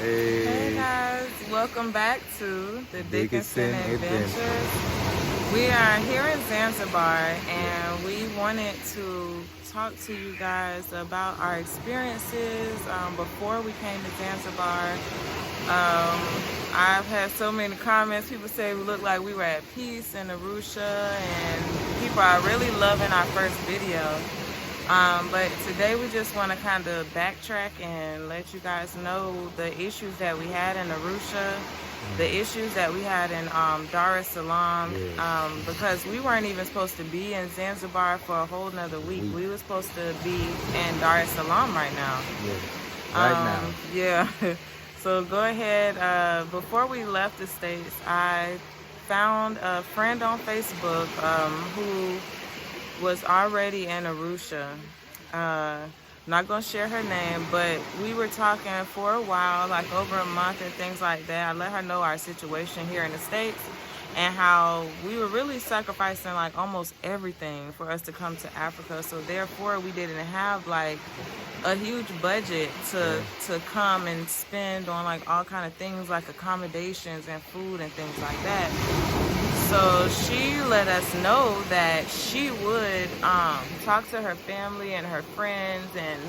Hey guys, welcome back to the Dickinson Dickinson Adventures. We are here in Zanzibar and we wanted to talk to you guys about our experiences before we came to Zanzibar. I've had so many comments. People say we look like we were at peace in Arusha, and people are really loving our first video. But today we just want to kind of backtrack and let you guys know the issues that we had in Arusha, the issues that we had in Dar es Salaam, because we weren't even supposed to be in Zanzibar for a whole nother week. We were supposed to be in Dar es Salaam right now. now. Yeah. So go ahead. Before we left the States, I found a friend on Facebook who was already in Arusha. Not gonna share her name, but we were talking for a while, like over a month and things like that. I let her know our situation here in the States and how we were really sacrificing like almost everything for us to come to Africa. So therefore we didn't have like a huge budget to come and spend on like all kind of things like accommodations and food and things like that. So she let us know that she would talk to her family and her friends and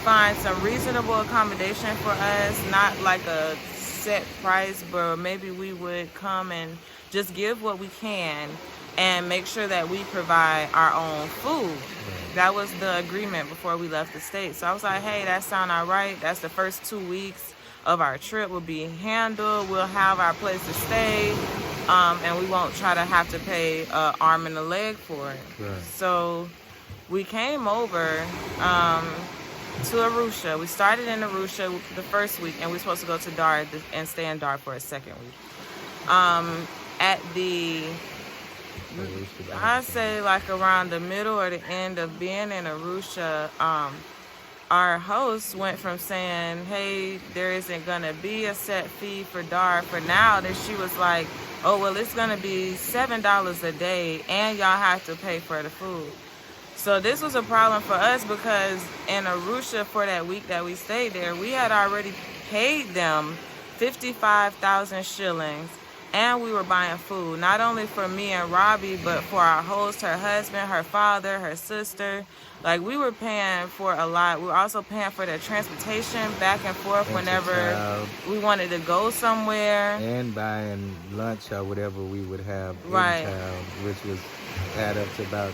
find some reasonable accommodation for us, not like a set price, but maybe we would come and just give what we can and make sure that we provide our own food. That was the agreement before we left the States. So I was like, hey, that sound all right. That's the first 2 weeks of our trip will be handled. We'll have our place to stay, and we won't try to have to pay an arm and a leg for it. Right. So we came over to Arusha. We started in Arusha the first week, and we were supposed to go to Dar and stay in Dar for a second week. At the, I'd say like around the middle or the end of being in Arusha, our host went from saying, hey, there isn't going to be a set fee for Dar for now, that she was like, oh, well, it's going to be $7 a day and y'all have to pay for the food. So this was a problem for us because in Arusha for that week that we stayed there, we had already paid them 55,000 shillings and we were buying food, not only for me and Robbie, but for our host, her husband, her father, her sister. Like, we were paying for a lot. We were also paying for the transportation back and forth whenever we wanted to go somewhere. And buying lunch or whatever we would have in town, which was add up to about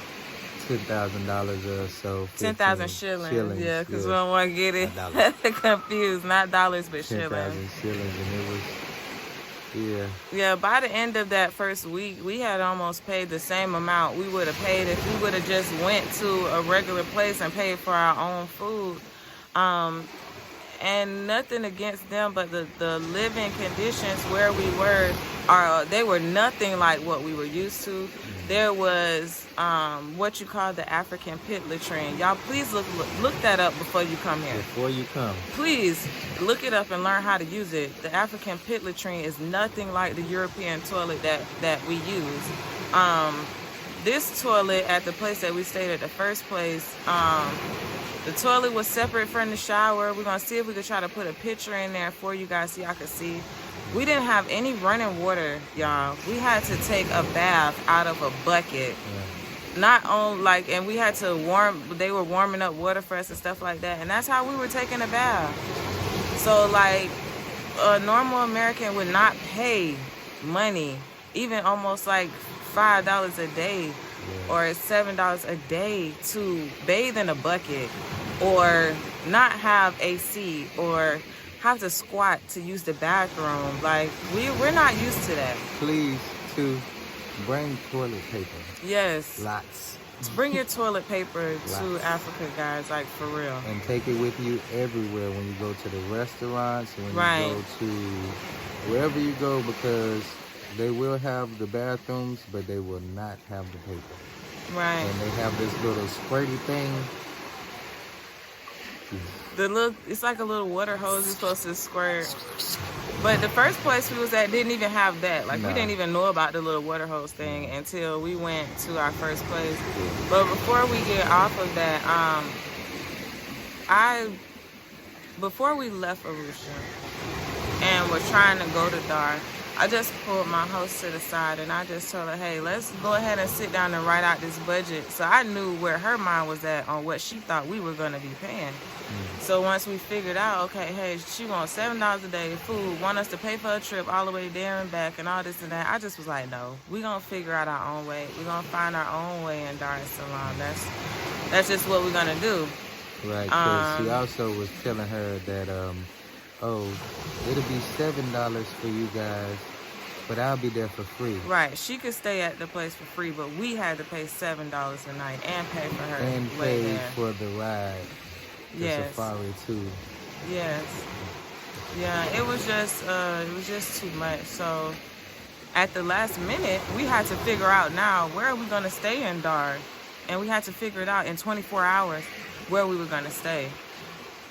$10,000 or so. 10,000 shillings. Yeah, because we don't want to get it confused. Not dollars, but shillings. 10,000 shillings, and it was... Yeah, by the end of that first week, we had almost paid the same amount we would have paid if we would have just went to a regular place and paid for our own food. And nothing against them, but the living conditions where we were, they were nothing like what we were used to. There was what you call the African pit latrine. Y'all, please look that up before you come here. Before you come. Please look it up and learn how to use it. The African pit latrine is nothing like the European toilet that we use. This toilet at the place that we stayed at the first place, the toilet was separate from the shower. We're going to see if we could try to put a picture in there for you guys so y'all can see. We didn't have any running water, y'all. We had to take a bath out of a bucket. Not on, like, and we had to they were warming up water for us and stuff like that. And that's how we were taking a bath. So, like, a normal American would not pay money, even almost like $5 a day or $7 a day to bathe in a bucket or not have AC or have to squat to use the bathroom. Like, we're not used to that. Please, to bring toilet paper. Yes. Lots. Bring your toilet paper to Africa, guys, like, for real. And take it with you everywhere when you go to the restaurants, when you go to wherever you go, because they will have the bathrooms, but they will not have the paper. Right. And they have this little squirty thing. It's like a little water hose you're supposed to squirt. But the first place we was at didn't even have that. Like, we didn't even know about the little water hose thing until we went to our first place. But before we get off of that, before we left Arusha and was trying to go to Dar, I just pulled my host to the side and I just told her, hey, let's go ahead and sit down and write out this budget. So I knew where her mind was at on what she thought we were going to be paying. So once we figured out, okay, hey, she wants $7 a day, food, want us to pay for a trip all the way there and back and all this and that. I just was like, no, we're going to figure out our own way. We're going to find our own way in Dar es Salaam. That's just what we're going to do. Right, because she also was telling her that, oh, it'll be $7 for you guys, but I'll be there for free. Right, she could stay at the place for free, but we had to pay $7 a night and pay for her and way pay there. for the ride. Yes. Safari too. Yes. Yeah, it was just too much. So at the last minute, we had to figure out now where are we going to stay in Dar, and we had to figure it out in 24 hours where we were going to stay.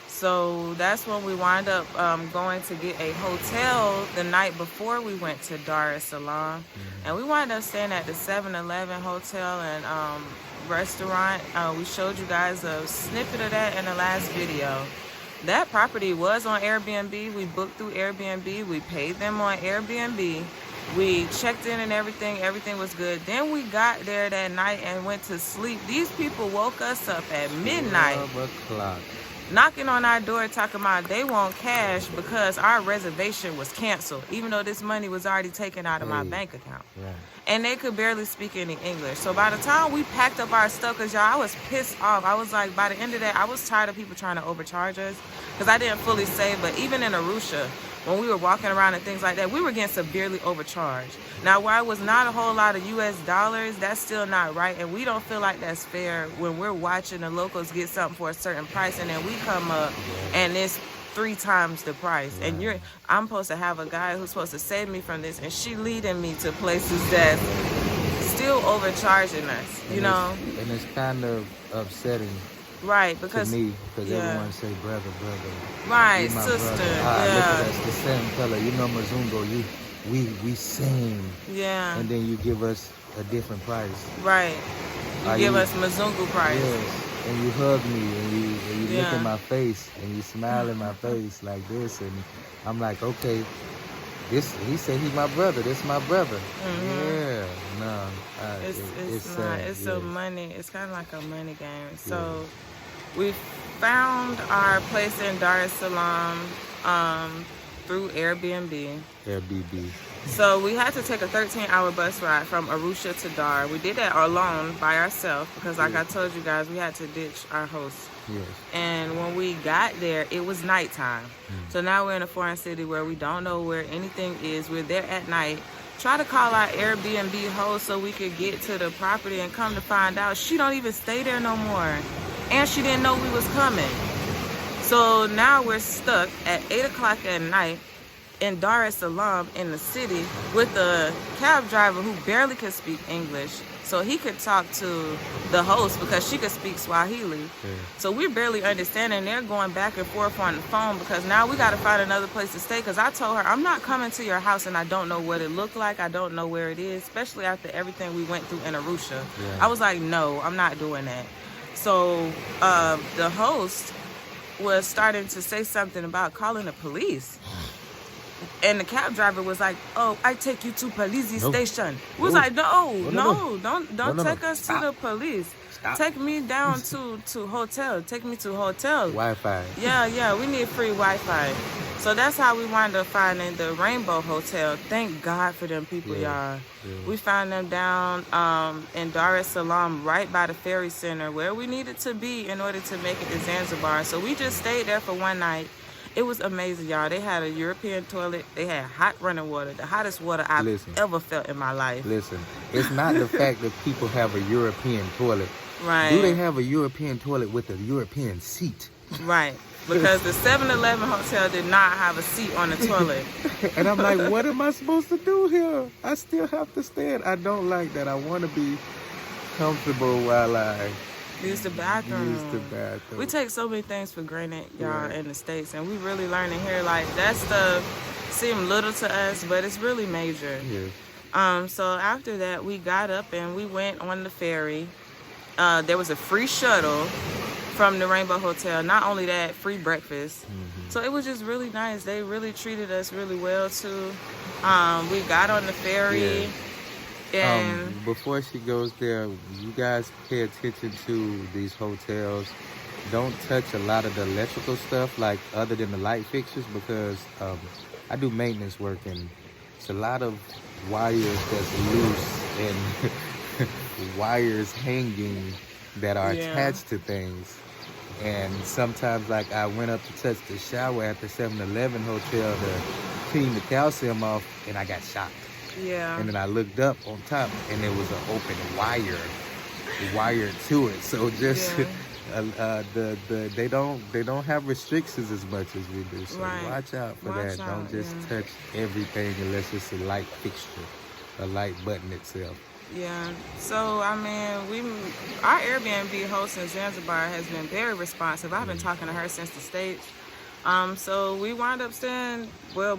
So that's when we wind up going to get a hotel the night before we went to Dar es Salaam. And we wind up staying at the 7-Eleven hotel and restaurant. We showed you guys a snippet of that in the last video. That property was on Airbnb. We booked through Airbnb. We paid them on Airbnb. We checked in and everything was good. Then we got there that night and went to sleep. These people woke us up at midnight. 12 o'clock. Knocking on our door talking about they want cash because our reservation was canceled, even though this money was already taken out of my bank account. Right. And they could barely speak any English. So by the time we packed up our stuff, because y'all, I was pissed off. I was like, by the end of that, I was tired of people trying to overcharge us because I didn't fully save. But even in Arusha, when we were walking around and things like that, we were getting severely overcharged. Now, while it was not a whole lot of US dollars, that's still not right. And we don't feel like that's fair when we're watching the locals get something for a certain price and then we come up and it's 3 times the price. And I'm supposed to have a guy who's supposed to save me from this, and she leading me to places that's still overcharging us, you know? And it's kind of upsetting. Right, because to me, because everyone say brother. Right, you my sister. Brother. Look at us, the same color. You know, Mazungo, we same. Yeah. And then you give us a different price. Right. You give us Mazungu price. Yes. And you hug me and you look in my face and you smile in my face like this, and I'm like, okay, he said he's my brother. This my brother. Yeah. No. It's not. It's a money. It's kind of like a money game. So we found our place in Dar es Salaam through Airbnb. So we had to take a 13-hour bus ride from Arusha to Dar. We did that alone by ourselves because, like I told you guys, we had to ditch our host. Yes. And when we got there, it was nighttime. So now we're in a foreign city where we don't know where anything is. We're there at night. Try to call our Airbnb host so we could get to the property, and come to find out she don't even stay there no more. And she didn't know we was coming. So now we're stuck at 8 o'clock at night in Dar es Salaam in the city with a cab driver who barely could speak English. So he could talk to the host because she could speak Swahili. So we're barely understanding. They're going back and forth on the phone because now we got to find another place to stay, because I told her, I'm not coming to your house and I don't know what it looked like. I don't know where it is, especially after everything we went through in Arusha. I was like, no, I'm not doing that. So the host was starting to say something about calling the police. And the cab driver was like, oh, I take you to police station. We was like, don't take us to the police. Take me down to hotel. Take me to hotel. Wi-Fi. Yeah, we need free Wi-Fi. So that's how we wound up finding the Rainbow Hotel. Thank God for them people, y'all. We found them down in Dar es Salaam, right by the ferry center, where we needed to be in order to make it to Zanzibar. So we just stayed there for one night. It was amazing, y'all. They had a European toilet. They had hot running water, the hottest water I've ever felt in my life. Listen, it's not the fact that people have a European toilet. Right. Do they have a European toilet with a European seat? Right. Because the 7-Eleven hotel did not have a seat on the toilet. And I'm like, what am I supposed to do here? I still have to stand. I don't like that. I want to be comfortable while I use the bathroom. We take so many things for granted, y'all, in the States, and we really learning here. Like, that stuff seemed little to us, but it's really major. So after that, we got up and we went on the ferry. There was a free shuttle from the Rainbow Hotel. Not only that, free breakfast. So it was just really nice. They really treated us really well too. We got on the ferry. And before she goes there, you guys pay attention to these hotels. Don't touch a lot of the electrical stuff, like other than the light fixtures, because I do maintenance work and it's a lot of wires that's loose and wires hanging that are attached to things. And sometimes, like, I went up to touch the shower at the 7-Eleven hotel to clean the calcium off, and I got shocked. Yeah. And then I looked up on top, and there was an open wire to it. So just they don't have restrictions as much as we do. So watch out for that. Don't just touch everything unless it's a light fixture, a light button itself. Yeah. So I mean, our Airbnb host in Zanzibar has been very responsive. I've been talking to her since the States. So we wound up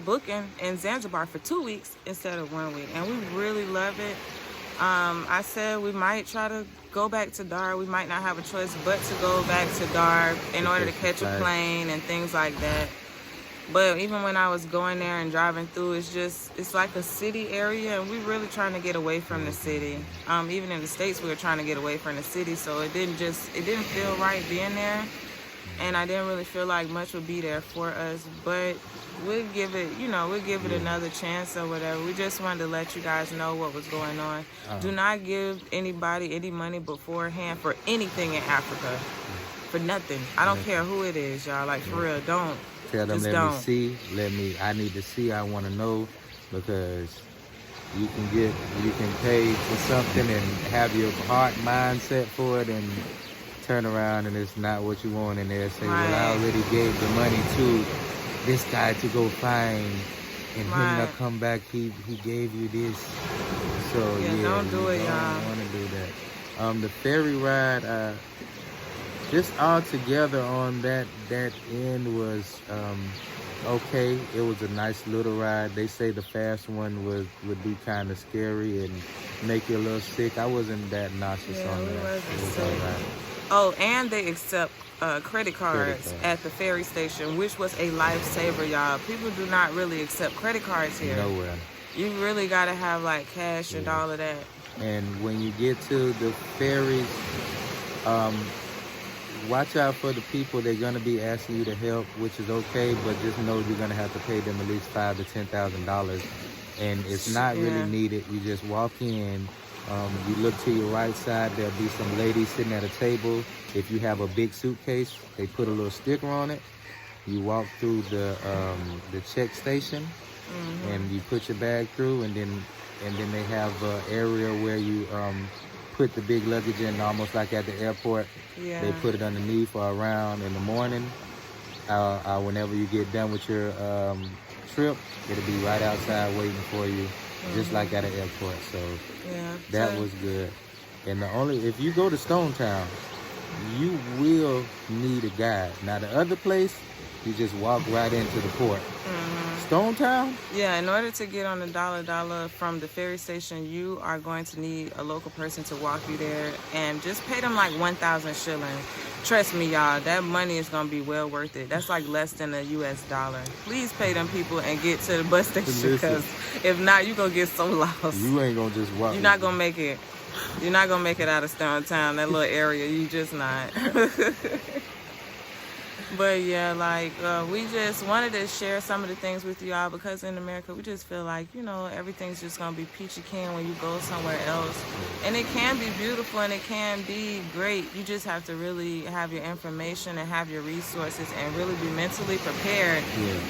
booking in Zanzibar for 2 weeks instead of 1 week, and we really love it. I said we might try to go back to Dar. We might not have a choice but to go back to Dar in order to catch a plane and things like that. But even when I was going there and driving through, it's like a city area, and we're really trying to get away from the city. Even in the States, we were trying to get away from the city, so it didn't feel right being there. And I didn't really feel like much would be there for us, but we'll give it another chance or whatever. We just wanted to let you guys know what was going on. Do not give anybody any money beforehand for anything in Africa, for nothing. I don't care who it is, y'all. Like, for real, don't. Tell them, me see. I need to see. I want to know, because you can pay for something and have your heart mindset for it, and turn around and it's not what you want, and they'll say, well, I already gave the money to this guy to go find, and him not come back, he gave you this. So don't do it, y'all. Don't want to do that. The ferry ride, just all together on that end was okay. It was a nice little ride. They say the fast one would be kind of scary and make you a little sick. I wasn't that nauseous on that. It was all right. Oh, and they accept credit cards at the ferry station, which was a lifesaver, y'all. People do not really accept credit cards here. Nowhere. You really got to have, like, cash and all of that. And when you get to the ferries, watch out for the people. They're going to be asking you to help, which is okay, but just know you're going to have to pay them at least $5,000 to $10,000. And it's not really needed. You just walk in. You look to your right side, there'll be some ladies sitting at a table. If you have a big suitcase, they put a little sticker on it. You walk through the check station, and you put your bag through, and then they have an area where you put the big luggage in, almost like at the airport. Yeah. They put it underneath or around in the morning. Whenever you get done with your trip, it'll be right outside waiting for you. Just like at an airport. So that was good. And if you go to Stone Town, you will need a guide. Now the other place, you just walk right into the port. Stone Town? Yeah, in order to get on the Dollar from the ferry station, you are going to need a local person to walk you there, and just pay them like 1,000 shillings. Trust me, y'all, that money is going to be well worth it. That's like less than a US dollar. Please pay them people and get to the bus station, because if not, you're going to get so lost. You ain't going to just walk. You're not going to make it. You're not going to make it out of Stone Town, that little area. You just not. But yeah, like, we just wanted to share some of the things with y'all, because in America, we just feel like, everything's just going to be peachy keen when you go somewhere else. And it can be beautiful and it can be great. You just have to really have your information and have your resources and really be mentally prepared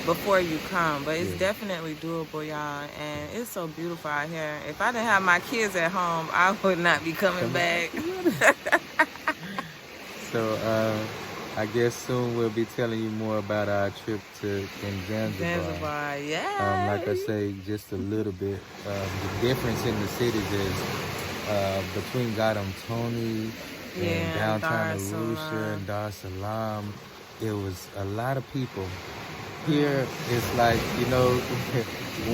before you come. But it's definitely doable, y'all. And it's so beautiful out here. If I didn't have my kids at home, I would not be coming back. So, I guess soon we'll be telling you more about our trip in Zanzibar. Yeah. Like I say, just a little bit. The difference in the cities is between Tony and downtown Arusha and Dar Salaam, it was a lot of people. Here, it's like,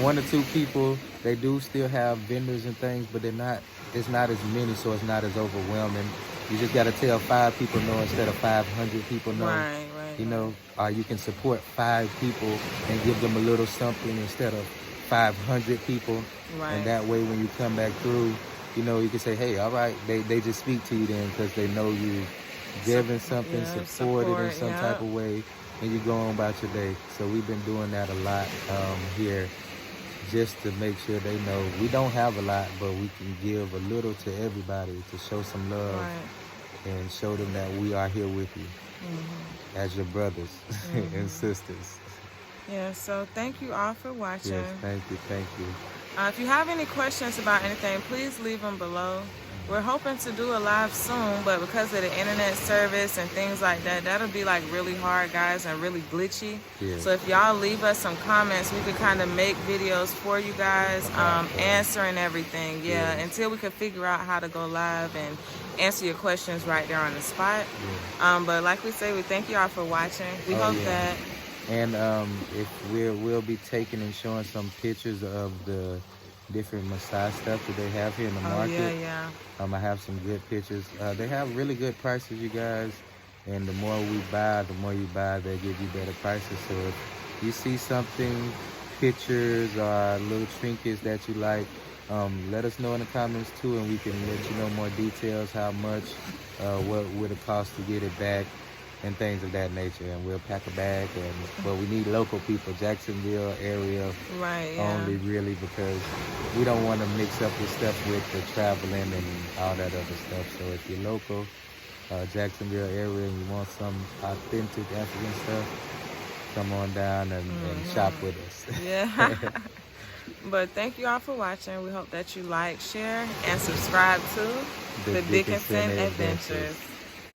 one or two people. They do still have vendors and things, but it's not as many, so it's not as overwhelming. You just got to tell 5 people no instead of 500 people no. Right. You know, you can support 5 people and give them a little something instead of 500 people. Right. And that way, when you come back through, you know, you can say, hey, all right, they just speak to you then because they know you giving something, supported in some type of way, and you go on about your day. So we've been doing that a lot here, just to make sure they know we don't have a lot, but we can give a little to everybody to show some love and show them that we are here with you as your brothers and sisters. Yeah, so thank you all for watching. Yes, thank you. If you have any questions about anything, please leave them below. We're hoping to do a live soon, but because of the internet service and things like that, that'll be like really hard, guys, and really glitchy. Yeah. So if y'all leave us some comments, we can kind of make videos for you guys, answering everything. Yeah, until we can figure out how to go live and answer your questions right there on the spot. Yeah. But like we say, we thank y'all for watching. We hope that. And if we'll be taking and showing some pictures of the different massage stuff that they have here in the market. I have some good pictures. They have really good prices, you guys. And the more we buy, the more you buy, they give you better prices. So if you see something, pictures or little trinkets that you like, let us know in the comments too, and we can let you know more details, how much, what would it cost to get it back, and things of that nature. And we'll pack a bag, but we need local people, Jacksonville area only, really, because we don't want to mix up this stuff with the traveling and all that other stuff. So if you're local, Jacksonville area, and you want some authentic African stuff, come on down and shop with us. Yeah. But thank you all for watching. We hope that you like, share, and subscribe to the Dickinson Adventures.